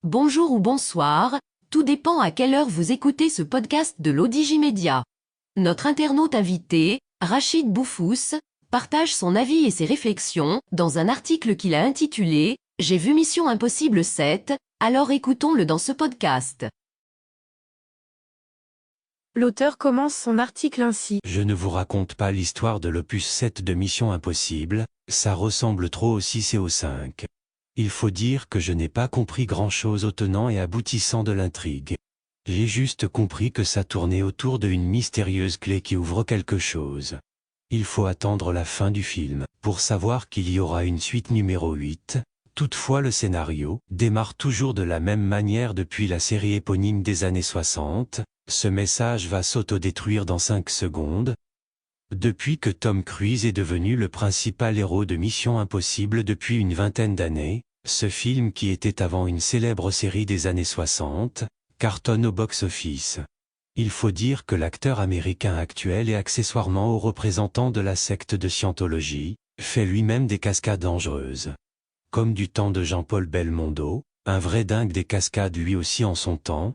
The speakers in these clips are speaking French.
Bonjour ou bonsoir, tout dépend à quelle heure vous écoutez ce podcast de l'Odigimédia. Notre internaute invité, Rachid Boufous, partage son avis et ses réflexions dans un article qu'il a intitulé « J'ai vu Mission Impossible 7, alors écoutons-le dans ce podcast ». L'auteur commence son article ainsi. Je ne vous raconte pas l'histoire de l'opus 7 de Mission Impossible, ça ressemble trop au 6 et au 5. Il faut dire que je n'ai pas compris grand-chose au tenant et aboutissant de l'intrigue. J'ai juste compris que ça tournait autour d'une mystérieuse clé qui ouvre quelque chose. Il faut attendre la fin du film pour savoir qu'il y aura une suite numéro 8. Toutefois le scénario démarre toujours de la même manière depuis la série éponyme des années 60. Ce message va s'autodétruire dans 5 secondes. Depuis que Tom Cruise est devenu le principal héros de Mission Impossible depuis une vingtaine d'années, ce film qui était avant une célèbre série des années 60, cartonne au box-office. Il faut dire que l'acteur américain actuel et accessoirement haut représentant de la secte de Scientologie, fait lui-même des cascades dangereuses. Comme du temps de Jean-Paul Belmondo, un vrai dingue des cascades lui aussi en son temps.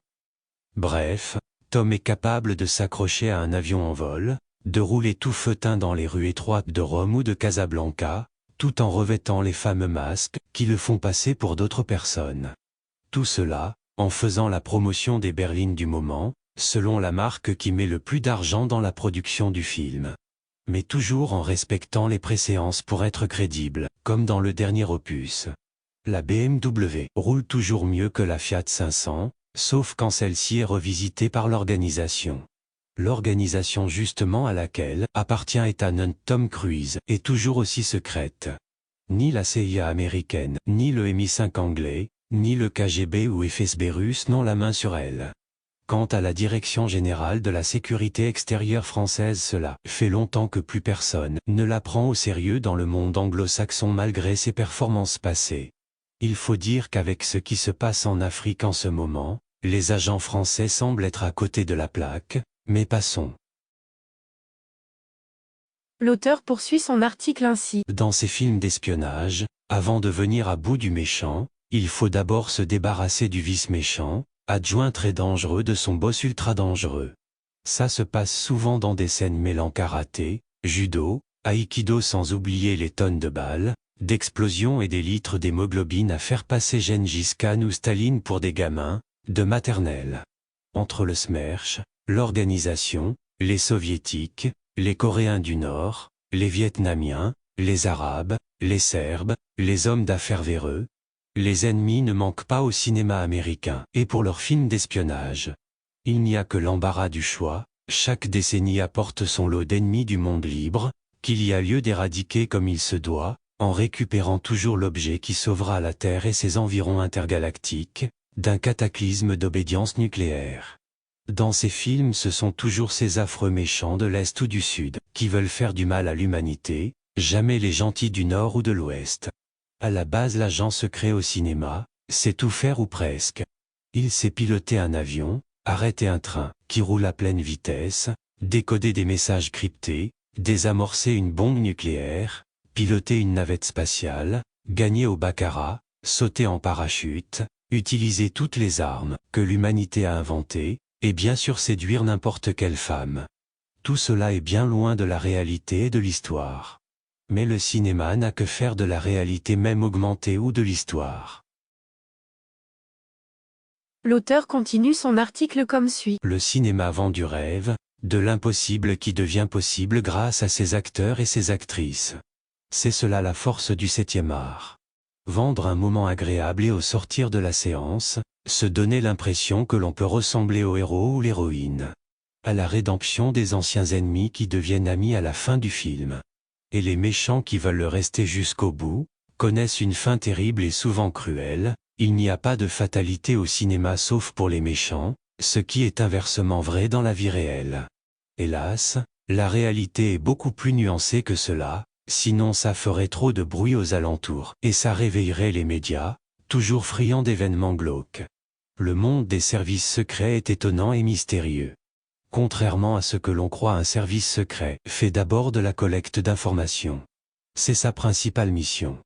Bref, Tom est capable de s'accrocher à un avion en vol, de rouler tout feutin dans les rues étroites de Rome ou de Casablanca, tout en revêtant les fameux masques qui le font passer pour d'autres personnes. Tout cela, en faisant la promotion des berlines du moment, selon la marque qui met le plus d'argent dans la production du film. Mais toujours en respectant les préséances pour être crédible, comme dans le dernier opus. La BMW roule toujours mieux que la Fiat 500, sauf quand celle-ci est revisitée par l'organisation. L'organisation justement à laquelle appartient Ethan Hunt Tom Cruise est toujours aussi secrète. Ni la CIA américaine, ni le MI5 anglais, ni le KGB ou FSB russe n'ont la main sur elle. Quant à la Direction générale de la sécurité extérieure française, cela fait longtemps que plus personne ne la prend au sérieux dans le monde anglo-saxon malgré ses performances passées. Il faut dire qu'avec ce qui se passe en Afrique en ce moment, les agents français semblent être à côté de la plaque, mais passons. L'auteur poursuit son article ainsi. Dans ces films d'espionnage, avant de venir à bout du méchant, il faut d'abord se débarrasser du vice-méchant, adjoint très dangereux de son boss ultra dangereux. Ça se passe souvent dans des scènes mêlant karaté, judo, aïkido sans oublier les tonnes de balles, d'explosions et des litres d'hémoglobine à faire passer Gengis Khan ou Staline pour des gamins, de maternelle. Entre le SMERSH, l'organisation, les soviétiques, les Coréens du Nord, les Vietnamiens, les Arabes, les Serbes, les hommes d'affaires véreux, les ennemis ne manquent pas au cinéma américain et pour leurs films d'espionnage. Il n'y a que l'embarras du choix, chaque décennie apporte son lot d'ennemis du monde libre, qu'il y a lieu d'éradiquer comme il se doit, en récupérant toujours l'objet qui sauvera la Terre et ses environs intergalactiques, d'un cataclysme d'obédience nucléaire. Dans ces films ce sont toujours ces affreux méchants de l'Est ou du Sud, qui veulent faire du mal à l'humanité, jamais les gentils du Nord ou de l'Ouest. À la base l'agent secret au cinéma, c'est tout faire ou presque. Il sait piloter un avion, arrêter un train qui roule à pleine vitesse, décoder des messages cryptés, désamorcer une bombe nucléaire, piloter une navette spatiale, gagner au baccarat, sauter en parachute, utiliser toutes les armes que l'humanité a inventées, et bien sûr séduire n'importe quelle femme. Tout cela est bien loin de la réalité et de l'histoire. Mais le cinéma n'a que faire de la réalité même augmentée ou de l'histoire. L'auteur continue son article comme suit. Le cinéma vend du rêve, de l'impossible qui devient possible grâce à ses acteurs et ses actrices. C'est cela la force du 7e art. Vendre un moment agréable et au sortir de la séance, se donner l'impression que l'on peut ressembler au héros ou l'héroïne. À la rédemption des anciens ennemis qui deviennent amis à la fin du film. Et les méchants qui veulent le rester jusqu'au bout, connaissent une fin terrible et souvent cruelle. Il n'y a pas de fatalité au cinéma sauf pour les méchants, ce qui est inversement vrai dans la vie réelle. Hélas, la réalité est beaucoup plus nuancée que cela, sinon ça ferait trop de bruit aux alentours, et ça réveillerait les médias, toujours friands d'événements glauques. Le monde des services secrets est étonnant et mystérieux. Contrairement à ce que l'on croit, un service secret fait d'abord de la collecte d'informations. C'est sa principale mission.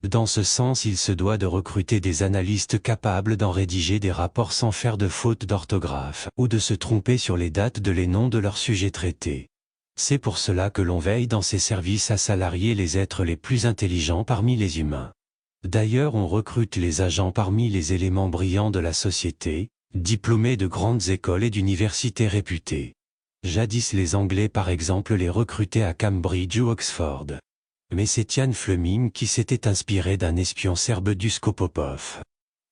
Dans ce sens, il se doit de recruter des analystes capables d'en rédiger des rapports sans faire de faute d'orthographe, ou de se tromper sur les dates de les noms de leurs sujets traités. C'est pour cela que l'on veille dans ces services à salarier les êtres les plus intelligents parmi les humains. D'ailleurs, on recrute les agents parmi les éléments brillants de la société, diplômés de grandes écoles et d'universités réputées. Jadis les Anglais par exemple les recrutaient à Cambridge ou Oxford. Mais c'est Ian Fleming qui s'était inspiré d'un espion serbe Duško Popov.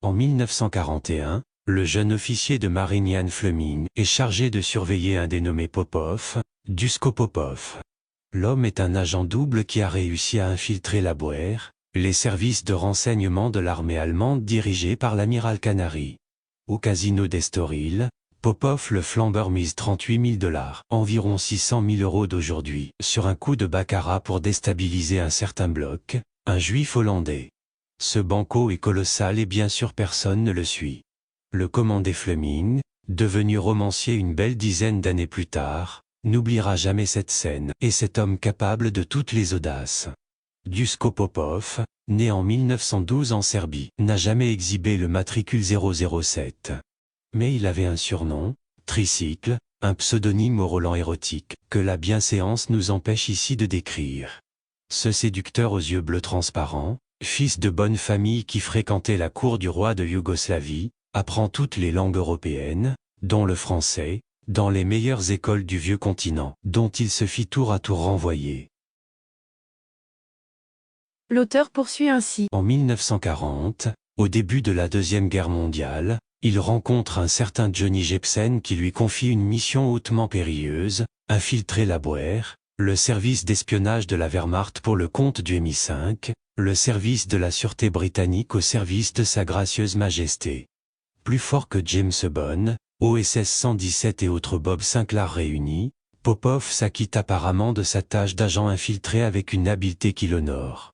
En 1941, le jeune officier de marine Ian Fleming est chargé de surveiller un dénommé Popov, Duško Popov. L'homme est un agent double qui a réussi à infiltrer la BUER, les services de renseignement de l'armée allemande dirigés par l'amiral Canary. Au casino d'Estoril, Popov le flambeur mise $38 000, environ 600 000 € d'aujourd'hui, sur un coup de baccarat pour déstabiliser un certain bloc, un juif hollandais. Ce banco est colossal et bien sûr personne ne le suit. Le commandé Fleming, devenu romancier une belle dizaine d'années plus tard, n'oubliera jamais cette scène et cet homme capable de toutes les audaces. Duško Popov, né en 1912 en Serbie, n'a jamais exhibé le matricule 007. Mais il avait un surnom, Tricycle, un pseudonyme au relent érotique, que la bienséance nous empêche ici de décrire. Ce séducteur aux yeux bleus transparents, fils de bonne famille qui fréquentait la cour du roi de Yougoslavie, apprend toutes les langues européennes, dont le français, dans les meilleures écoles du vieux continent, dont il se fit tour à tour renvoyer. L'auteur poursuit ainsi. En 1940, au début de la Deuxième Guerre mondiale, il rencontre un certain Johnny Jepsen qui lui confie une mission hautement périlleuse, infiltrer la BUER, le service d'espionnage de la Wehrmacht pour le compte du MI5, le service de la sûreté britannique au service de Sa Gracieuse Majesté. Plus fort que James Bond, OSS 117 et autres Bob Sinclair réunis, Popov s'acquitte apparemment de sa tâche d'agent infiltré avec une habileté qui l'honore.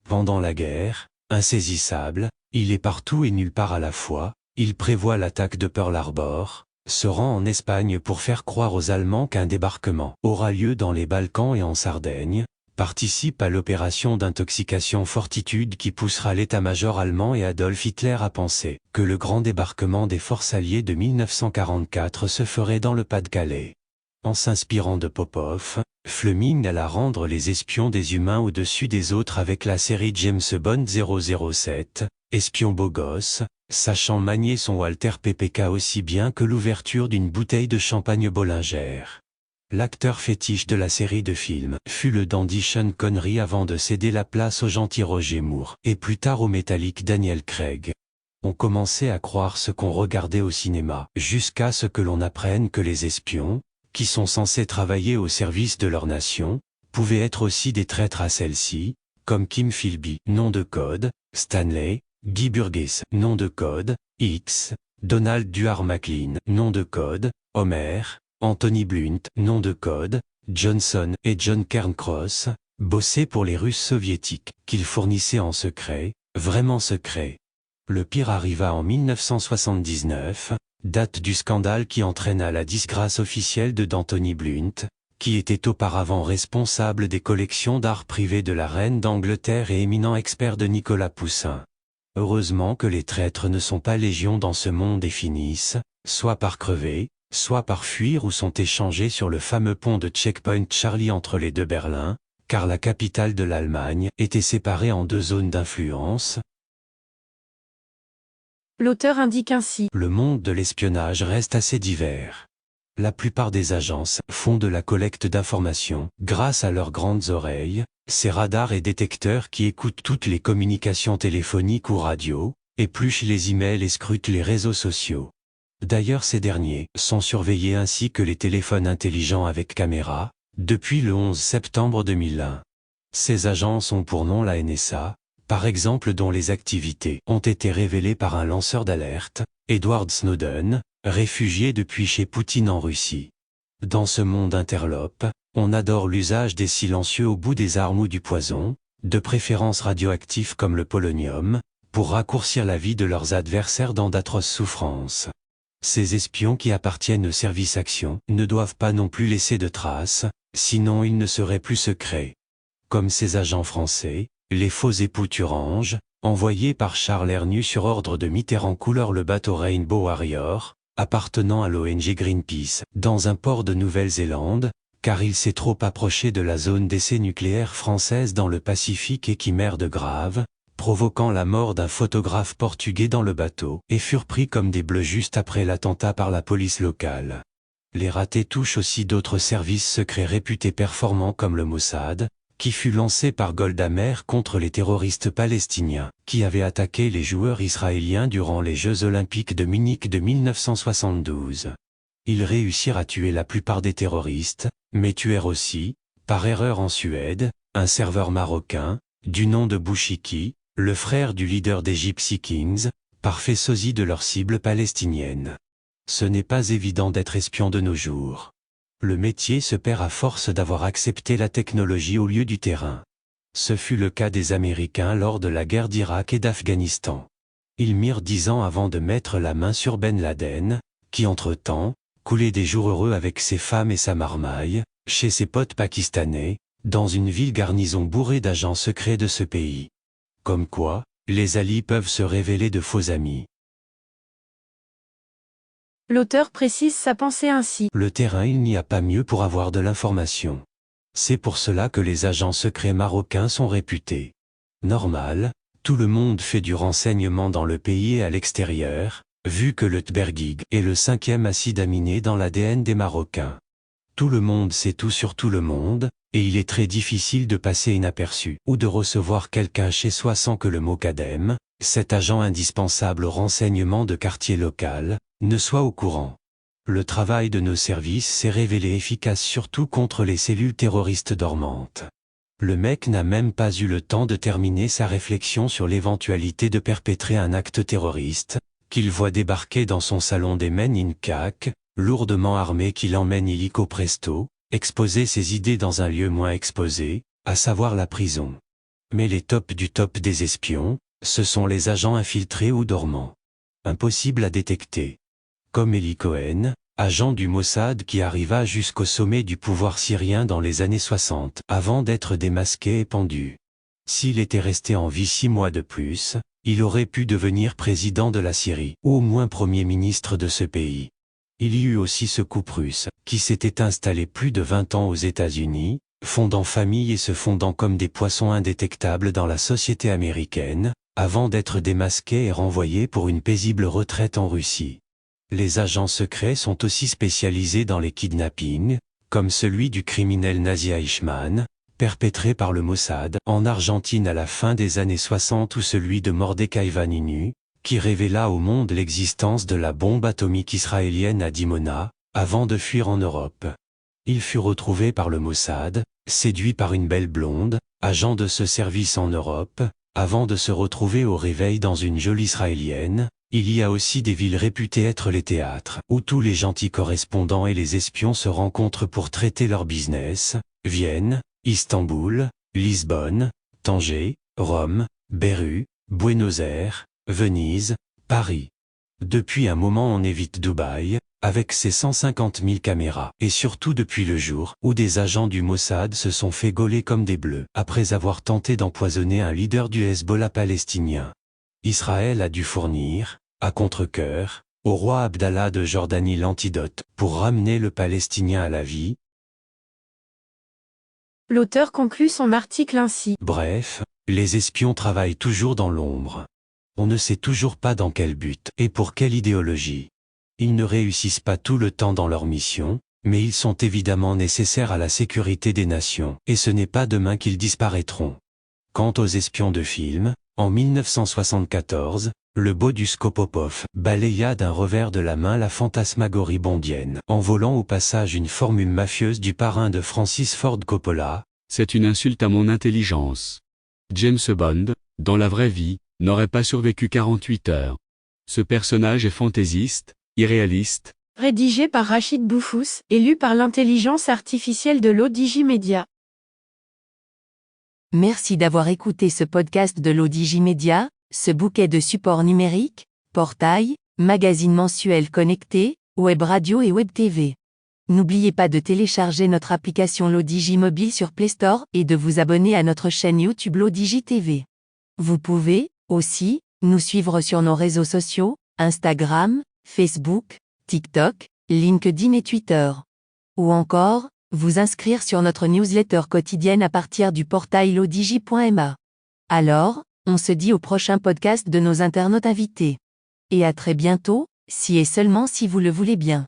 Pendant la guerre, insaisissable, il est partout et nulle part à la fois, il prévoit l'attaque de Pearl Harbor, se rend en Espagne pour faire croire aux Allemands qu'un débarquement aura lieu dans les Balkans et en Sardaigne, participe à l'opération d'intoxication Fortitude qui poussera l'état-major allemand et Adolf Hitler à penser que le grand débarquement des forces alliées de 1944 se ferait dans le Pas-de-Calais. En s'inspirant de Popov, Fleming alla rendre les espions des humains au-dessus des autres avec la série James Bond 007, espion beau gosse, sachant manier son Walter PPK aussi bien que l'ouverture d'une bouteille de champagne Bollinger. L'acteur fétiche de la série de films fut le dandy Sean Connery avant de céder la place au gentil Roger Moore et plus tard au métallique Daniel Craig. On commençait à croire ce qu'on regardait au cinéma, jusqu'à ce que l'on apprenne que les espions, qui sont censés travailler au service de leur nation, pouvaient être aussi des traîtres à celle-ci, comme Kim Philby, nom de code, Stanley, Guy Burgess, nom de code, X, Donald Duar McLean, nom de code, Homer, Anthony Blunt, nom de code, Johnson et John Cairncross, bossaient pour les Russes soviétiques, qu'ils fournissaient en secret, vraiment secret. Le pire arriva en 1979, date du scandale qui entraîna la disgrâce officielle d'Anthony Blunt, qui était auparavant responsable des collections d'art privées de la reine d'Angleterre et éminent expert de Nicolas Poussin. Heureusement que les traîtres ne sont pas légion dans ce monde et finissent, soit par crever, soit par fuir ou sont échangés sur le fameux pont de Checkpoint Charlie entre les deux Berlin, car la capitale de l'Allemagne était séparée en deux zones d'influence. L'auteur indique ainsi. Le monde de l'espionnage reste assez divers. La plupart des agences font de la collecte d'informations grâce à leurs grandes oreilles, ces radars et détecteurs qui écoutent toutes les communications téléphoniques ou radio, épluchent les emails et scrutent les réseaux sociaux. D'ailleurs ces derniers sont surveillés ainsi que les téléphones intelligents avec caméra, depuis le 11 septembre 2001. Ces agences ont pour nom la NSA, par exemple dont les activités ont été révélées par un lanceur d'alerte, Edward Snowden, réfugié depuis chez Poutine en Russie. Dans ce monde interlope, on adore l'usage des silencieux au bout des armes ou du poison, de préférence radioactifs comme le polonium, pour raccourcir la vie de leurs adversaires dans d'atroces souffrances. Ces espions qui appartiennent au service action ne doivent pas non plus laisser de traces, sinon ils ne seraient plus secrets. Comme ces agents français, les faux époux Thurange, envoyé par Charles Hernu sur ordre de Mitterrand couleur le bateau Rainbow Warrior, appartenant à l'ONG Greenpeace, dans un port de Nouvelle-Zélande, car il s'est trop approché de la zone d'essai nucléaire française dans le Pacifique et qui merde grave, provoquant la mort d'un photographe portugais dans le bateau, et furent pris comme des bleus juste après l'attentat par la police locale. Les ratés touchent aussi d'autres services secrets réputés performants comme le Mossad, qui fut lancé par Golda Meir contre les terroristes palestiniens, qui avaient attaqué les joueurs israéliens durant les Jeux olympiques de Munich de 1972. Ils réussirent à tuer la plupart des terroristes, mais tuèrent aussi, par erreur en Suède, un serveur marocain, du nom de Bouchiki, le frère du leader des Gypsy Kings, parfait sosie de leur cible palestinienne. Ce n'est pas évident d'être espion de nos jours. Le métier se perd à force d'avoir accepté la technologie au lieu du terrain. Ce fut le cas des Américains lors de la guerre d'Irak et d'Afghanistan. Ils mirent 10 ans avant de mettre la main sur Ben Laden, qui entre-temps, coulait des jours heureux avec ses femmes et sa marmaille, chez ses potes pakistanais, dans une ville garnison bourrée d'agents secrets de ce pays. Comme quoi, les alliés peuvent se révéler de faux amis. L'auteur précise sa pensée ainsi. Le terrain, il n'y a pas mieux pour avoir de l'information. C'est pour cela que les agents secrets marocains sont réputés. Normal, tout le monde fait du renseignement dans le pays et à l'extérieur, vu que le tbergig est le 5e acide aminé dans l'ADN des Marocains. Tout le monde sait tout sur tout le monde, et il est très difficile de passer inaperçu ou de recevoir quelqu'un chez soi sans que le Mokadem, cet agent indispensable au renseignement de quartier local, ne soit au courant. Le travail de nos services s'est révélé efficace surtout contre les cellules terroristes dormantes. Le mec n'a même pas eu le temps de terminer sa réflexion sur l'éventualité de perpétrer un acte terroriste, qu'il voit débarquer dans son salon des Men in CAC, lourdement armé qui l'emmène illico presto, exposer ses idées dans un lieu moins exposé, à savoir la prison. Mais les tops du top des espions, ce sont les agents infiltrés ou dormants. Impossible à détecter. Comme Eli Cohen, agent du Mossad qui arriva jusqu'au sommet du pouvoir syrien dans les années 60, avant d'être démasqué et pendu. S'il était resté en vie 6 mois de plus, il aurait pu devenir président de la Syrie, ou au moins premier ministre de ce pays. Il y eut aussi ce couple russe, qui s'était installé plus de 20 ans aux États-Unis, fondant famille et se fondant comme des poissons indétectables dans la société américaine, avant d'être démasqué et renvoyé pour une paisible retraite en Russie. Les agents secrets sont aussi spécialisés dans les kidnappings, comme celui du criminel Nazi Eichmann, perpétré par le Mossad en Argentine à la fin des années 60 ou celui de Mordechai Vanunu, qui révéla au monde l'existence de la bombe atomique israélienne à Dimona, avant de fuir en Europe. Il fut retrouvé par le Mossad, séduit par une belle blonde, agent de ce service en Europe, avant de se retrouver au réveil dans une jolie israélienne. Il y a aussi des villes réputées être les théâtres, où tous les gentils correspondants et les espions se rencontrent pour traiter leur business: Vienne, Istanbul, Lisbonne, Tanger, Rome, Beyrouth, Buenos Aires, Venise, Paris. Depuis un moment on évite Dubaï, avec ses 150 000 caméras, et surtout depuis le jour où des agents du Mossad se sont fait gauler comme des bleus, après avoir tenté d'empoisonner un leader du Hezbollah palestinien. Israël a dû fournir, à contre-cœur, au roi Abdallah de Jordanie l'antidote pour ramener le Palestinien à la vie. L'auteur conclut son article ainsi. Bref, les espions travaillent toujours dans l'ombre. On ne sait toujours pas dans quel but et pour quelle idéologie. Ils ne réussissent pas tout le temps dans leur mission, mais ils sont évidemment nécessaires à la sécurité des nations, et ce n'est pas demain qu'ils disparaîtront. Quant aux espions de film, en 1974, le Bodus Kopopov balaya d'un revers de la main la fantasmagorie bondienne, en volant au passage une formule mafieuse du parrain de Francis Ford Coppola. C'est une insulte à mon intelligence. James Bond, dans la vraie vie, n'aurait pas survécu 48 heures. Ce personnage est fantaisiste, irréaliste. Rédigé par Rachid Boufous et lu par l'intelligence artificielle de l'Odigimédia. Merci d'avoir écouté ce podcast de l'Odigimédia, ce bouquet de supports numériques, portail, magazine mensuel connecté, web radio et web TV. N'oubliez pas de télécharger notre application Lodigi Mobile sur Play Store et de vous abonner à notre chaîne YouTube Lodigi TV. Vous pouvez, aussi, nous suivre sur nos réseaux sociaux, Instagram, Facebook, TikTok, LinkedIn et Twitter. Ou encore, vous inscrire sur notre newsletter quotidienne à partir du portail lodigi.ma. Alors, on se dit au prochain podcast de nos internautes invités. Et à très bientôt, si et seulement si vous le voulez bien.